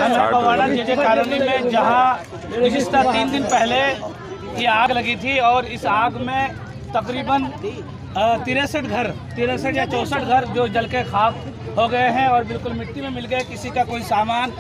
पवाड़ा JJ colony में जहां गुज़िश्ता 3 दिन पहले ये आग लगी थी और इस आग में तकरीबन 63 या 64 घर जो जल के खाक हो गए हैं और बिल्कुल मिट्टी में मिल गए। किसी का कोई सामान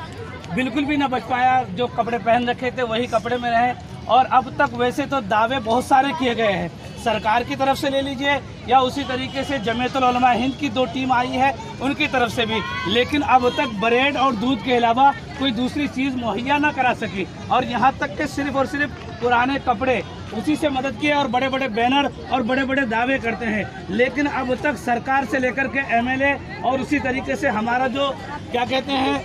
बिल्कुल भी ना बच पाया, जो कपड़े पहन रखे थे वही कपड़े में रहे। और अब तक वैसे तो दावे बहुत सारे किए गए हैं, सरकार की तरफ से ले लीजिए या उसी तरीके से जमीयतुल उलमा हिंद की 2 टीम आई है उनकी तरफ से भी, लेकिन अब तक ब्रेड और दूध के अलावा कोई दूसरी चीज़ मुहैया ना करा सकी। और यहाँ तक कि सिर्फ और सिर्फ पुराने कपड़े उसी से मदद किए और बड़े बड़े बैनर और बड़े बड़े दावे करते हैं। लेकिन अब तक सरकार से लेकर के एमएलए और उसी तरीके से हमारा जो क्या कहते हैं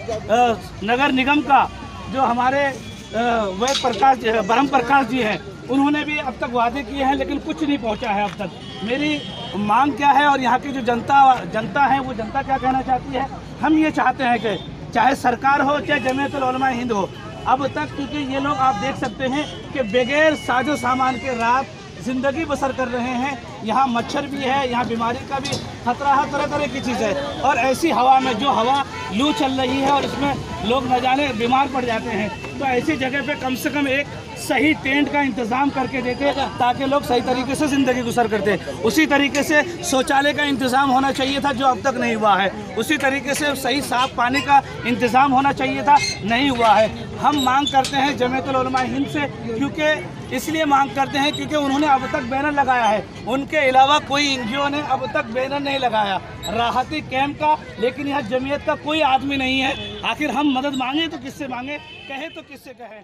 नगर निगम का जो हमारे ब्रह्म प्रकाश जी हैं, उन्होंने भी अब तक वादे किए हैं लेकिन कुछ नहीं पहुंचा है अब तक। मेरी मांग क्या है और यहाँ की जो जनता है वो जनता क्या कहना चाहती है, हम ये चाहते हैं कि चाहे सरकार हो चाहे जमीयतुल उलमा हिंद हो, अब तक क्योंकि ये लोग आप देख सकते हैं कि बगैर साजो सामान के रात ज़िंदगी बसर कर रहे हैं। यहाँ मच्छर भी है, यहाँ बीमारी का भी खतरा है, तरह तरह की चीज़ है। और ऐसी हवा में जो हवा लू चल रही है और इसमें लोग न जाने बीमार पड़ जाते हैं, तो ऐसी जगह पे कम से कम एक सही टेंट का इंतज़ाम करके देते ताकि लोग सही तरीके से ज़िंदगी गुजर करते। उसी तरीके से शौचालय का इंतज़ाम होना चाहिए था जो अब तक नहीं हुआ है। उसी तरीके से सही साफ़ पानी का इंतज़ाम होना चाहिए था, नहीं हुआ है। हम मांग करते हैं जमीयतुल उलमा हिंद से, क्योंकि इसलिए मांग करते हैं क्योंकि उन्होंने अब तक बैनर लगाया है, उनके अलावा कोई एनजीओ ने अब तक बैनर नहीं लगाया राहती कैंप का, लेकिन यहाँ जमीयत का कोई आदमी नहीं है। आखिर हम मदद मांगे तो किससे मांगे, कहे तो किससे कहें।